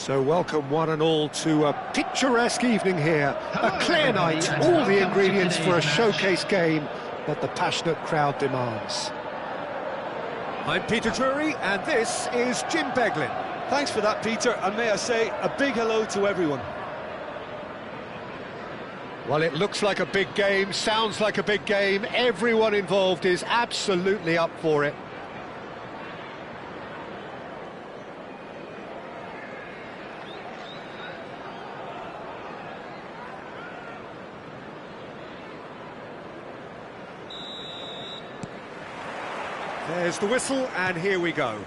So welcome one and all to a picturesque evening here. A clear night, all the ingredients for a showcase game that the passionate crowd demands. I'm Peter Drury and this is Jim Beglin. Thanks for that, Peter, and may I say a big hello to everyone. Well, it looks like a big game, sounds like a big game. Everyone involved is absolutely up for it. There's the whistle, and here we go.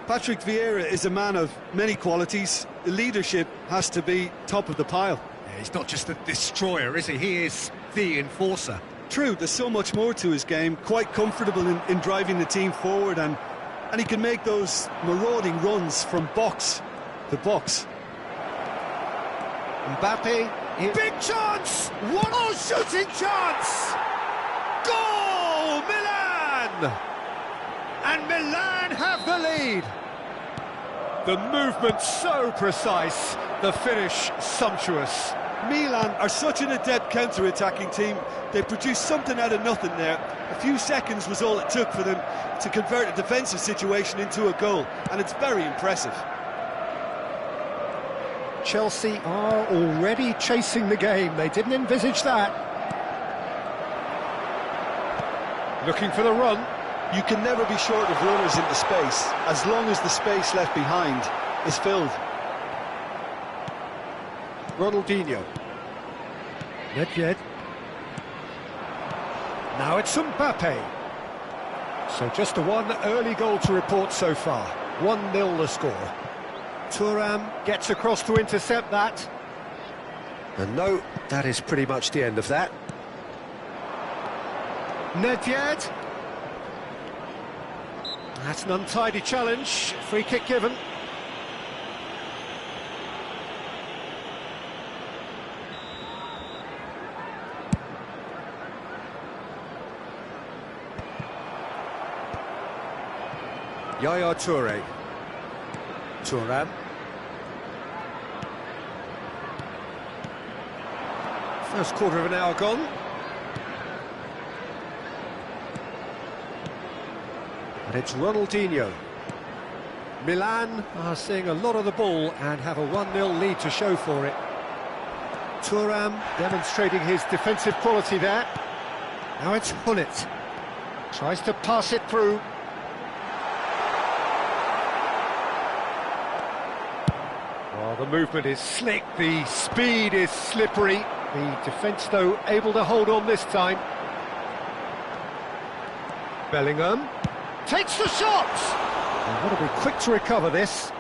Patrick Vieira is a man of many qualities. The leadership has to be top of the pile. Yeah, he's not just a destroyer, is he? He is the enforcer. True, there's so much more to his game. Quite comfortable in driving the team forward, and he can make those marauding runs from box to box. Mbappe, big chance! What a shooting chance! Goal, Milan! And Milan have the lead. The movement so precise, the finish sumptuous. Milan are such an adept counter-attacking team. They produced something out of nothing there. A few seconds was all it took for them to convert a defensive situation into a goal, and it's very impressive. Chelsea are already chasing the game. They didn't envisage that. Looking for the run. You can never be short of runners into space, as long as the space left behind is filled. Ronaldinho. Nedved. Now it's Mbappe. So just the one early goal to report so far. 1-0 the score. Thuram gets across to intercept that. And no, that is pretty much the end of that. Nedved. That's an untidy challenge. Free kick given. Yaya Toure. Thuram. First quarter of an hour gone. And it's Ronaldinho. Milan are seeing a lot of the ball and have a 1-0 lead to show for it. Thuram demonstrating his defensive quality there. Now it's Gullit. Tries to pass it through. Well, the movement is slick, the speed is slippery. The defence, though, able to hold on this time. Bellingham takes the shot! And want to be quick to recover this.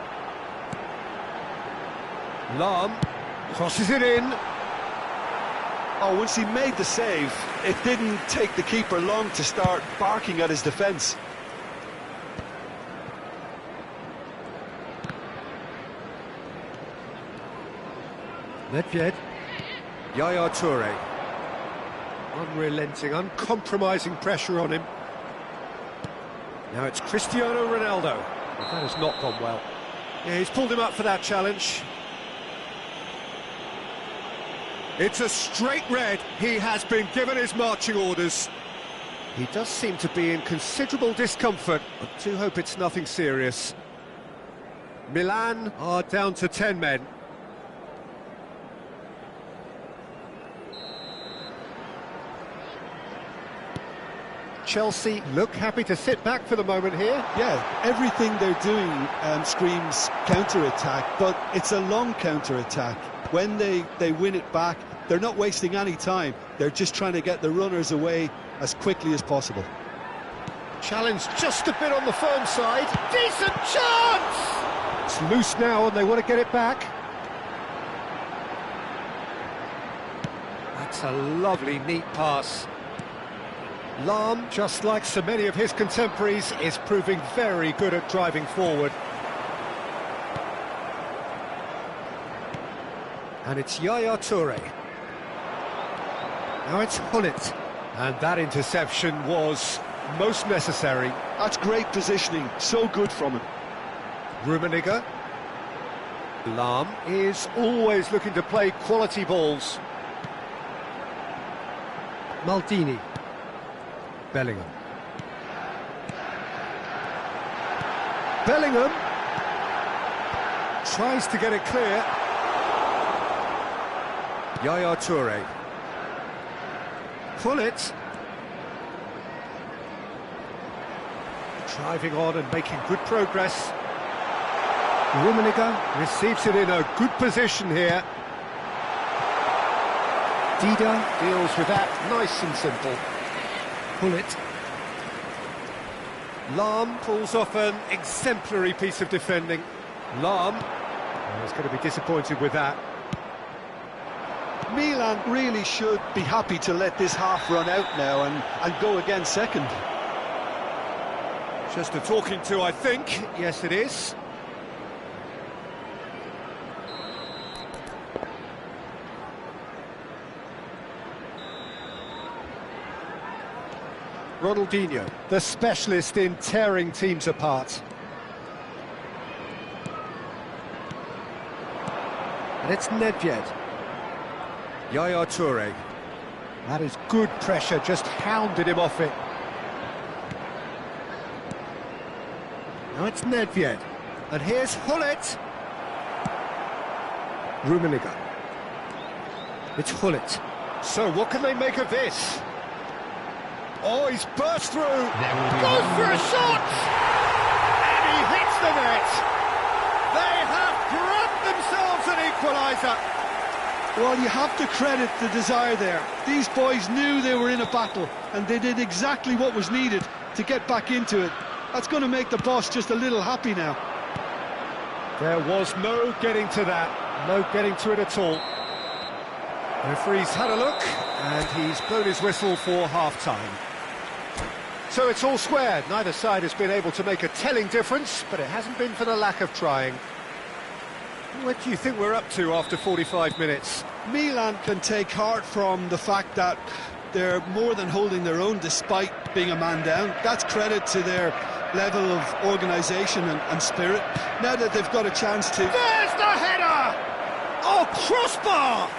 Lahm crosses it in. Oh, once he made the save, it didn't take the keeper long to start barking at his defence. Nedved. Yaya Toure. Unrelenting, uncompromising pressure on him. Now it's Cristiano Ronaldo. But that has not gone well. Yeah, he's pulled him up for that challenge. It's a straight red. He has been given his marching orders. He does seem to be in considerable discomfort. I do hope it's nothing serious. Milan are down to 10 men. Chelsea look happy to sit back for the moment here. Yeah, everything they're doing screams counter-attack, but it's a long counter-attack. When they win it back, they're not wasting any time. They're just trying to get the runners away as quickly as possible. Challenge just a bit on the firm side. Decent chance! It's loose now and they want to get it back. That's a lovely, neat pass. Lahm, just like so many of his contemporaries, is proving very good at driving forward. And it's Yaya Toure. Now it's Gullit. And that interception was most necessary. That's great positioning, so good from him. Rummenigge. Lahm is always looking to play quality balls. Maldini. Bellingham. Bellingham tries to get it clear. Yaya Toure. Pull it. Driving on and making good progress. Rummenigge receives it in a good position here. Dida deals with that nice and simple. Pull it. Lahm pulls off an exemplary piece of defending. Lahm is going to be disappointed with that. Milan really should be happy to let this half run out now and go again second. Just a talking to, I think. Yes, it is. Ronaldinho, the specialist in tearing teams apart. And it's Nedved. Yaya Toure. That is good pressure, just hounded him off it. Now it's Nedved. And here's Hullet. Rummenigge. It's Hullet. So what can they make of this? Oh, he's burst through. Goes for a shot! And he hits the net. They have grabbed themselves an equaliser. Well, you have to credit the desire there. These boys knew they were in a battle, and they did exactly what was needed to get back into it. That's going to make the boss just a little happy now. There was no getting to that. No getting to it at all. The referee's had a look, and he's blown his whistle for half-time. So it's all square. Neither side has been able to make a telling difference, but it hasn't been for the lack of trying. What do you think we're up to after 45 minutes? Milan can take heart from the fact that they're more than holding their own despite being a man down. That's credit to their level of organisation and spirit. Now that they've got a chance to... There's the header! Oh, crossbar!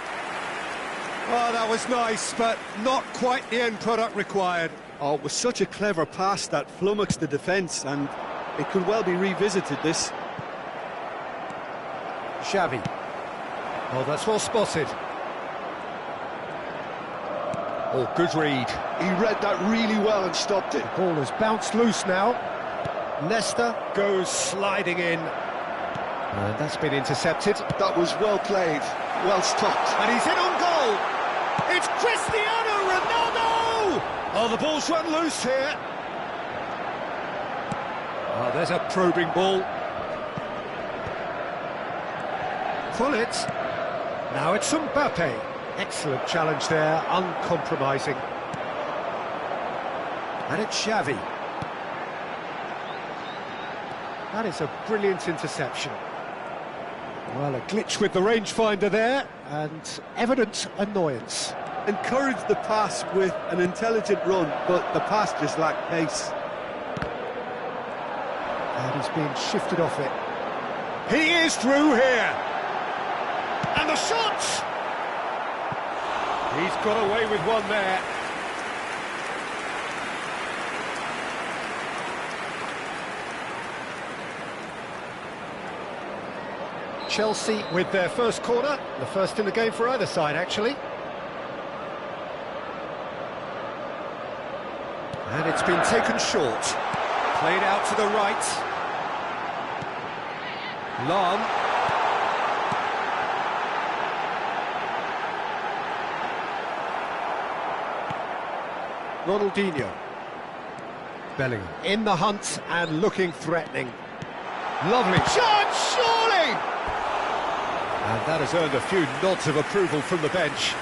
Oh, that was nice, but not quite the end product required. Oh, it was such a clever pass that flummoxed the defence, and it could well be revisited, this. Xavi. Oh, that's well spotted. Oh, good read. He read that really well and stopped it. The ball has bounced loose now. Nesta goes sliding in. And that's been intercepted. That was well played, well stopped. And he's in on goal. It's Cristiano Ronaldo! Oh, the ball's run loose here. Oh, there's a probing ball. Pull it. Now it's Mbappe. Excellent challenge there, uncompromising. And it's Xavi. That is a brilliant interception. Well, a glitch with the rangefinder there, and evident annoyance. Encouraged the pass with an intelligent run, but the pass just lacked pace. And he's being shifted off it. He is through here! And the shot! He's got away with one there. Chelsea with their first corner, the first in the game for either side, actually. And it's been taken short. Played out to the right. Lahm. Ronaldinho. Bellingham in the hunt and looking threatening. Lovely shot, surely! And that has earned a few nods of approval from the bench.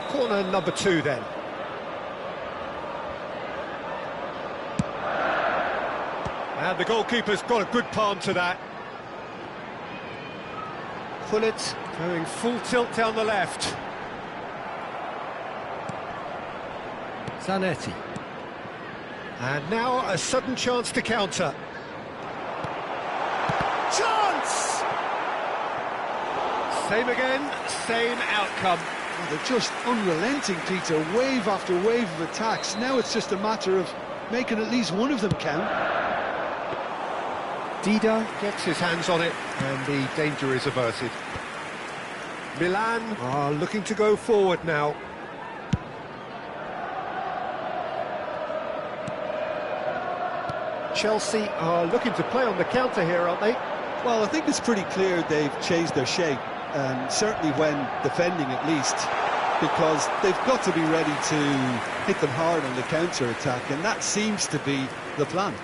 Corner number 2 then. And the goalkeeper's got a good palm to that. Pull it, going full tilt down the left. Zanetti. And now a sudden chance to counter. Chance! Same again, same outcome. Well, they're just unrelenting, Peter, wave after wave of attacks. Now it's just a matter of making at least one of them count. Dida gets his hands on it, and the danger is averted. Milan are looking to go forward now. Chelsea are looking to play on the counter here, aren't they? Well, I think it's pretty clear they've changed their shape, certainly when defending at least, because they've got to be ready to hit them hard on the counter-attack, and that seems to be the plan.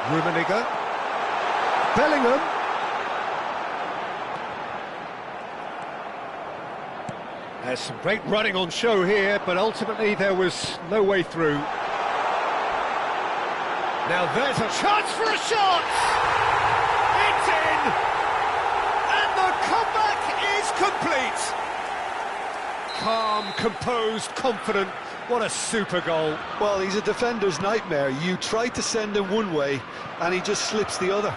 Rummenigge. Bellingham. There's some great running on show here, but ultimately there was no way through. Now there's a chance for a shot! It's in! And the comeback is complete! Calm, composed, confident. What a super goal. Well, he's a defender's nightmare. You try to send him one way, and he just slips the other.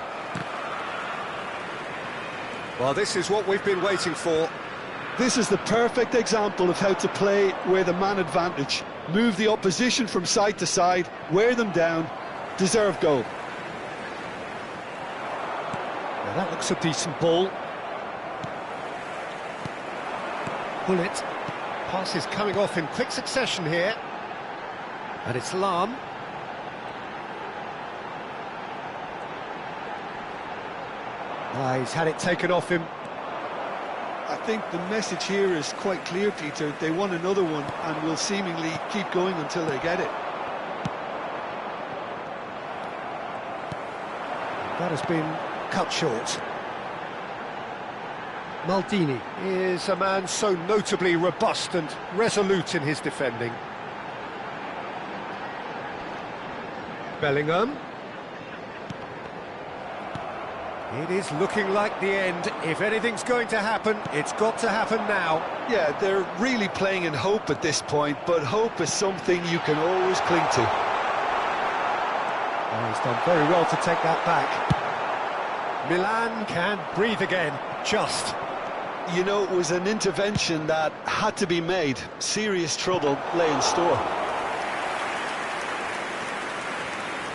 Well, this is what we've been waiting for. This is the perfect example of how to play with a man advantage. Move the opposition from side to side, wear them down, deserve goal. Now that looks a decent ball. Bullet. Pass is coming off in quick succession here. And it's Lahm. He's had it taken off him. I think the message here is quite clear, Peter. They want another one and will seemingly keep going until they get it. That has been cut short. Maldini is a man so notably robust and resolute in his defending. Bellingham. It is looking like the end. If anything's going to happen, it's got to happen now. Yeah, they're really playing in hope at this point, but hope is something you can always cling to. Oh, he's done very well to take that back. Milan can breathe again, just. You know, it was an intervention that had to be made. Serious trouble lay in store.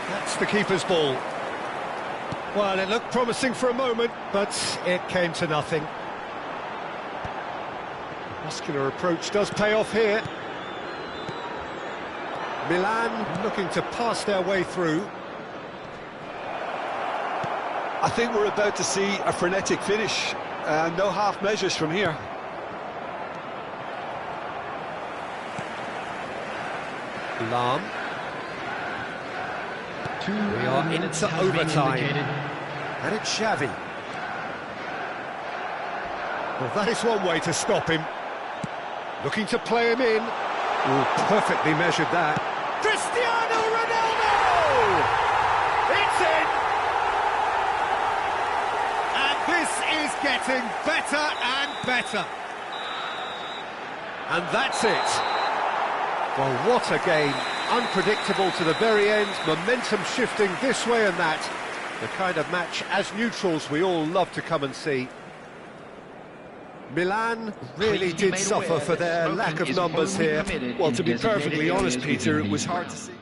That's the keeper's ball. Well, it looked promising for a moment, but it came to nothing. The muscular approach does pay off here. Milan looking to pass their way through. I think we're about to see a frenetic finish. No half measures from here. Lahm. We are into overtime. And it's Xavi. Well, that is one way to stop him. Looking to play him in. Oh, perfectly measured that. Cristiano Ronaldo! It's in! And this is getting better and better. And that's it. Well, what a game. Unpredictable to the very end, momentum shifting this way and that. The kind of match, as neutrals, we all love to come and see. Milan really did suffer for their lack of numbers here. Well, to be perfectly honest, Peter, it was hard to see.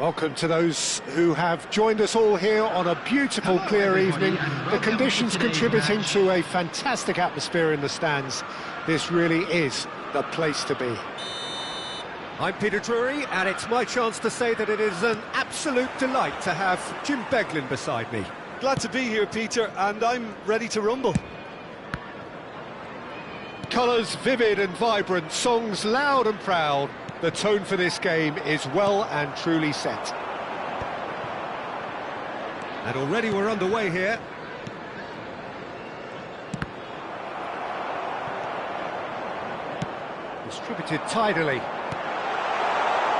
Welcome to those who have joined us all here on a beautiful, clear evening. The conditions contributing to a fantastic atmosphere in the stands. This really is the place to be. I'm Peter Drury, and it's my chance to say that it is an absolute delight to have Jim Beglin beside me. Glad to be here, Peter, and I'm ready to rumble. Colours vivid and vibrant, songs loud and proud. The tone for this game is well and truly set. And already we're underway here. Distributed tidily.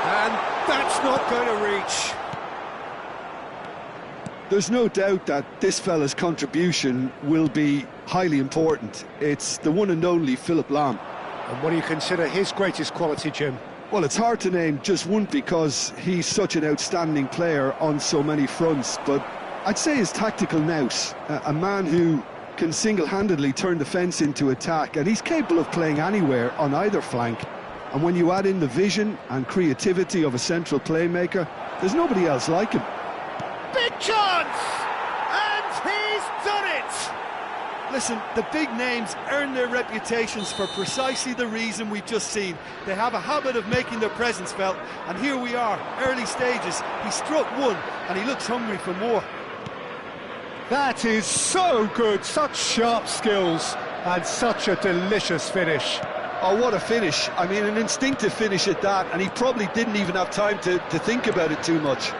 And that's not going to reach. There's no doubt that this fella's contribution will be highly important. It's the one and only Philipp Lahm. And what do you consider his greatest quality, Jim? Well, it's hard to name just one because he's such an outstanding player on so many fronts, but I'd say his tactical nous, a man who can single-handedly turn defence into attack, and he's capable of playing anywhere on either flank. And when you add in the vision and creativity of a central playmaker, there's nobody else like him. Big chance! And he's done it! Listen, the big names earn their reputations for precisely the reason we've just seen. They have a habit of making their presence felt, and here we are, early stages. He struck one, and he looks hungry for more. That is so good, such sharp skills, and such a delicious finish. Oh, what a finish. I mean, an instinctive finish at that, and he probably didn't even have time to think about it too much.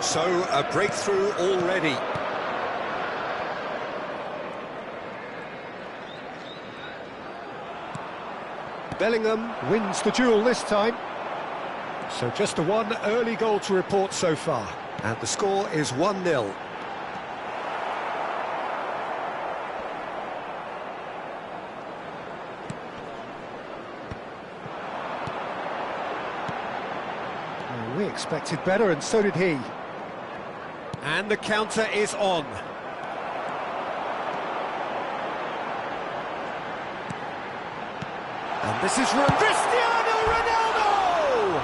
So, a breakthrough already. Bellingham wins the duel this time. So just a one early goal to report so far. And the score is 1-0. We expected better, and so did he. And the counter is on. And this is Cristiano Ronaldo!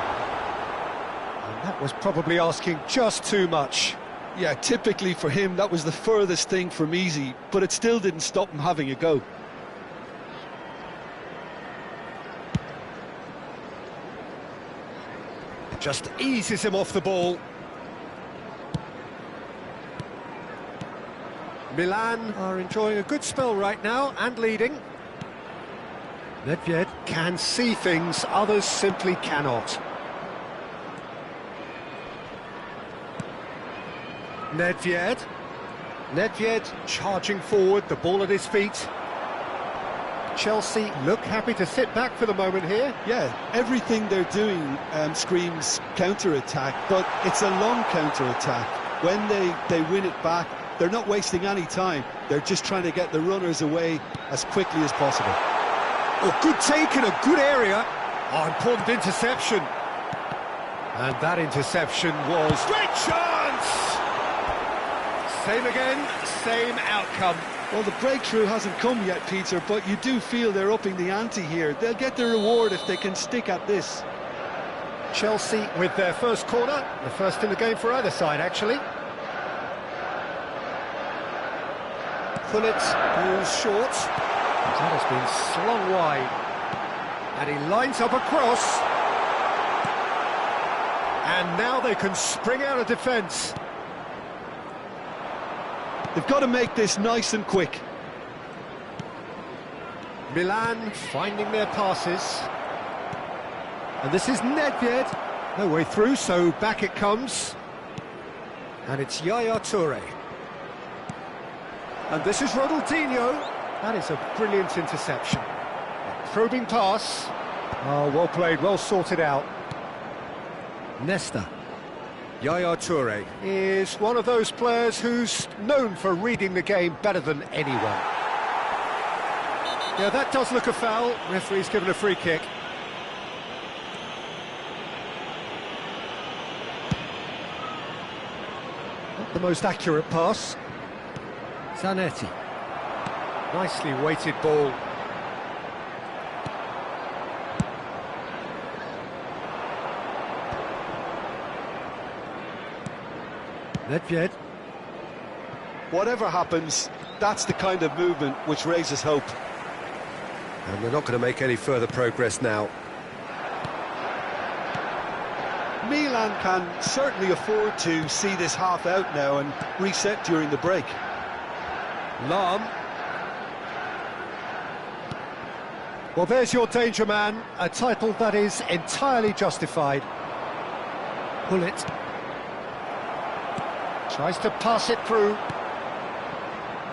And that was probably asking just too much. Yeah, typically for him, that was the furthest thing from easy, but it still didn't stop him having a go. Just eases him off the ball. Milan are enjoying a good spell right now and leading. Nedved can see things others simply cannot. Nedved charging forward, the ball at his feet. Chelsea look happy to sit back for the moment here. Yeah, everything they're doing screams counter-attack, but it's a long counter-attack. When they win it back, they're not wasting any time. They're just trying to get the runners away as quickly as possible. Oh, good take in a good area. Oh, important interception. And that interception was... Great chance! Same again, same outcome. Well, the breakthrough hasn't come yet, Peter, but you do feel they're upping the ante here. They'll get their reward if they can stick at this. Chelsea with their first corner, the first in the game for either side, actually. Pullet goes short. That has been slung wide. And he lines up a cross. And now they can spring out of defence. They've got to make this nice and quick. Milan finding their passes. And this is Nedved. No way through, so back it comes. And it's Yaya Toure. And this is Ronaldinho. That is a brilliant interception. A probing pass. Oh, well played, well sorted out. Nesta. Yaya Toure is one of those players who's known for reading the game better than anyone. Yeah, that does look a foul. Referee's given a free kick. Not the most accurate pass. Zanetti. Nicely weighted ball. Nedved. Whatever happens, that's the kind of movement which raises hope. And they're not going to make any further progress now. Milan can certainly afford to see this half out now and reset during the break. Lahm. Well, there's your danger man, a title that is entirely justified. Gullit. Tries to pass it through.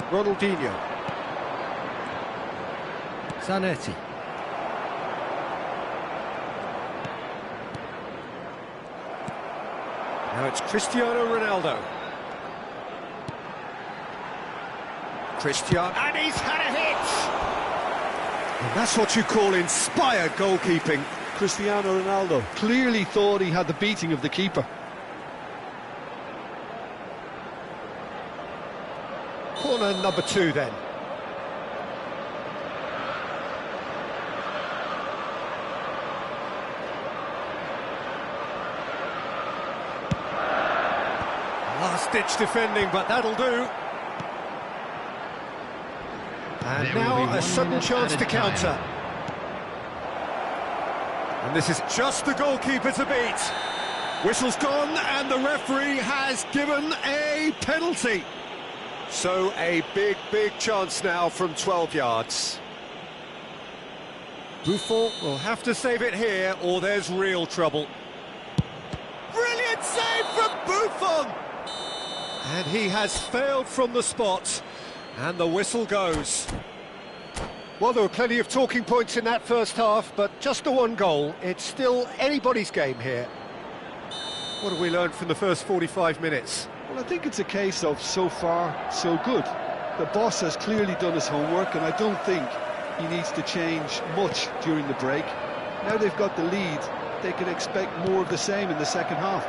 Ronaldinho. Zanetti. Now it's Cristiano Ronaldo. Cristiano, and he's had a hit! And that's what you call inspired goalkeeping. Cristiano Ronaldo clearly thought he had the beating of the keeper. Corner number 2 then. Last-ditch defending, but that'll do. And There now a sudden chance to counter. And this is just the goalkeeper to beat. Whistle's gone and the referee has given a penalty. So a big chance now from 12 yards. Buffon will have to save it here or there's real trouble. Brilliant save from Buffon! And he has failed from the spot. And the whistle goes. Well, there were plenty of talking points in that first half, but just the one goal. It's still anybody's game here. What have we learned from the first 45 minutes? Well, I think it's a case of so far, so good. The boss has clearly done his homework, and I don't think he needs to change much during the break. Now they've got the lead, they can expect more of the same in the second half.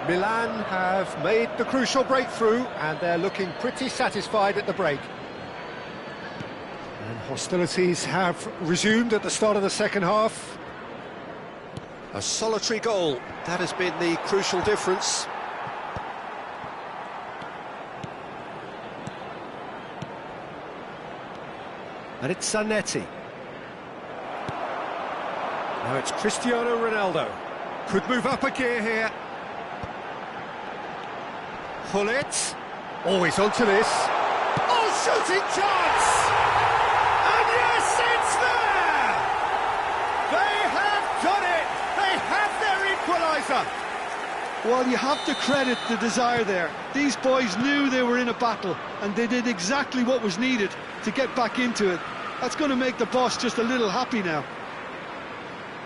Milan have made the crucial breakthrough and they're looking pretty satisfied at the break. And hostilities have resumed at the start of the second half. A solitary goal, that has been the crucial difference. And it's Zanetti. Now it's Cristiano Ronaldo. Could move up a gear here. Gullit. Always onto this. Oh, shooting chance! And yes, it's there! They have done it! They have their equaliser! Well, you have to credit the desire there. These boys knew they were in a battle, and they did exactly what was needed to get back into it. That's going to make the boss just a little happy now.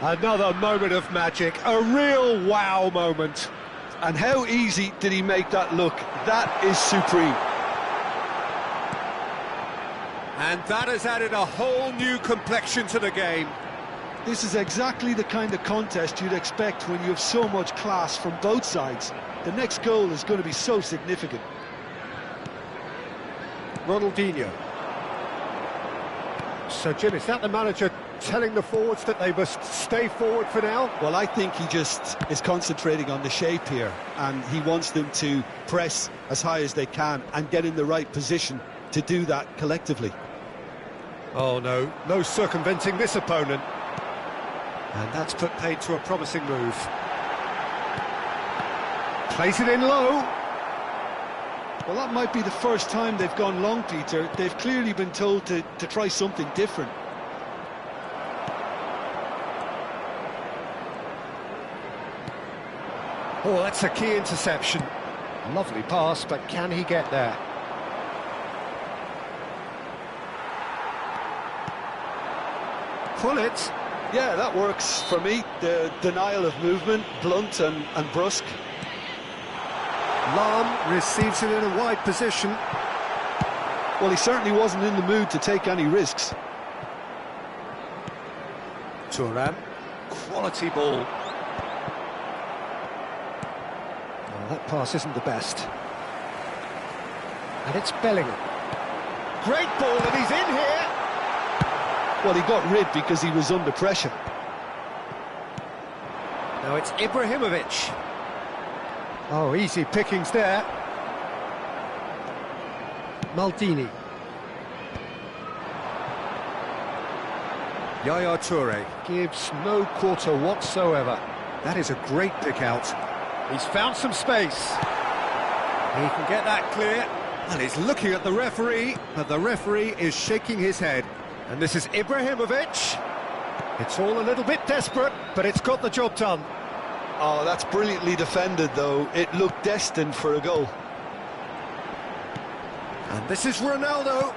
Another moment of magic, a real wow moment. And how easy did he make that look? That is supreme. And that has added a whole new complexion to the game. This is exactly the kind of contest you'd expect when you have so much class from both sides. The next goal is going to be so significant. Ronaldinho. So, Jim, is that the manager telling the forwards that they must stay forward for now? Well, I think he just is concentrating on the shape here, and he wants them to press as high as they can and get in the right position to do that collectively. Oh, no, no circumventing this opponent. And that's put paid to a promising move. Plays it in low. Well, that might be the first time they've gone long, Peter. They've clearly been told to try something different. Oh, that's a key interception. Lovely pass, but can he get there? Gullit. Yeah, that works for me. The denial of movement, blunt and brusque. Lahm receives it in a wide position. Well, he certainly wasn't in the mood to take any risks. Thuram. Quality ball. Well, that pass isn't the best. And it's Bellingham. Great ball, and he's in here. Well, he got rid because he was under pressure. Now it's Ibrahimovic. Oh, easy pickings there. Maldini. Yaya Toure gives no quarter whatsoever. That is a great pick out. He's found some space. He can get that clear. And he's looking at the referee, but the referee is shaking his head. And this is Ibrahimovic. It's all a little bit desperate, but it's got the job done. Oh, that's brilliantly defended, though. It looked destined for a goal. And this is Ronaldo.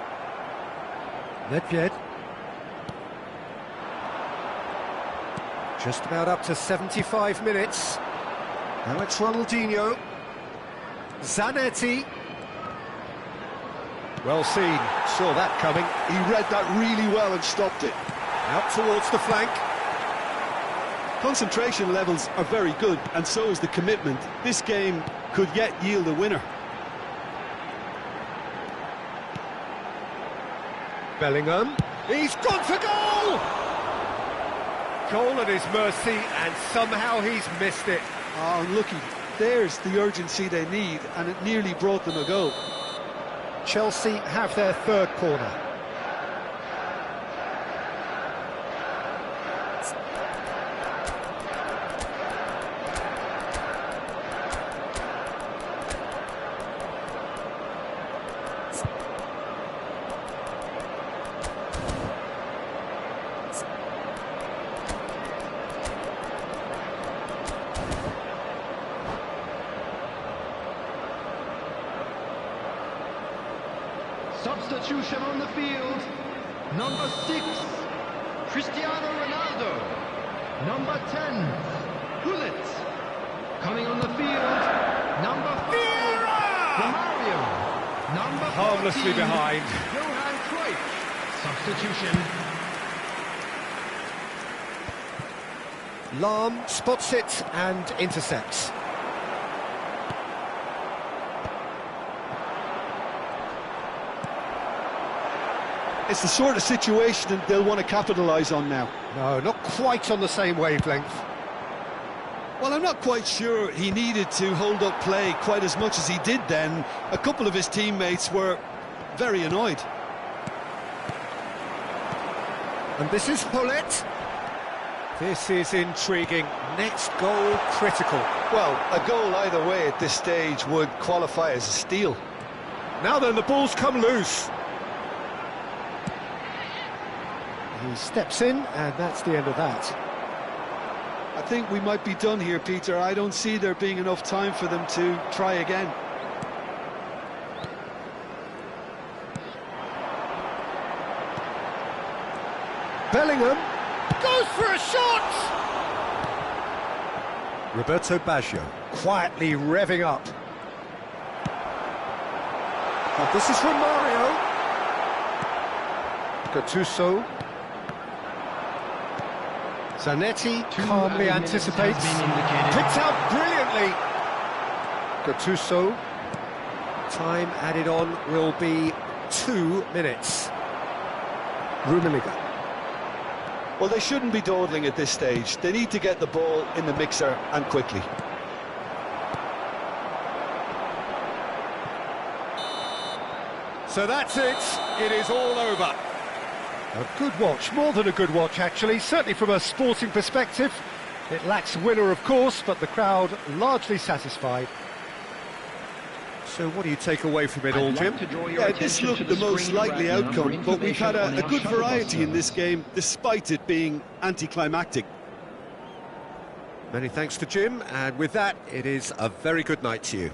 Nedved. Just about up to 75 minutes. Now it's Ronaldinho. Zanetti. Well seen, saw that coming. He read that really well and stopped it. Out towards the flank. Concentration levels are very good, and so is the commitment. This game could yet yield a winner. Bellingham. He's gone for goal! Goal at his mercy, and somehow he's missed it. Oh, unlucky. There's the urgency they need, and it nearly brought them a goal. Chelsea have their third corner. Substitution on the field. Number 6, Cristiano Ronaldo. Number 10, Gullit. Coming on the field, number 5, Romario. Number 14, Harmlessly behind. Johan Khoi. Substitution. Lahm spots it and intercepts. It's the sort of situation they'll want to capitalise on now. No, not quite on the same wavelength. Well, I'm not quite sure he needed to hold up play quite as much as he did then. A couple of his teammates were very annoyed. And this is Hullet. This is intriguing. Next goal critical. Well, a goal either way at this stage would qualify as a steal. Now then, the ball's come loose. He steps in, and that's the end of that. I think we might be done here, Peter. I don't see there being enough time for them to try again. Bellingham goes for a shot! Roberto Baggio quietly revving up. And this is Romario. Gattuso. Zanetti calmly anticipates. Picked out brilliantly. Gattuso. Time added on will be 2 minutes. Rummenigge. Well, they shouldn't be dawdling at this stage. They need to get the ball in the mixer, and quickly. So that's it. It is all over. A good watch, more than a good watch actually, certainly from a sporting perspective. It lacks winner of course, but the crowd largely satisfied. So what do you take away from it all, Jim? Yeah, this looked the most likely outcome, but we've had a good variety in this game, despite it being anticlimactic. Many thanks to Jim, and with that, it is a very good night to you.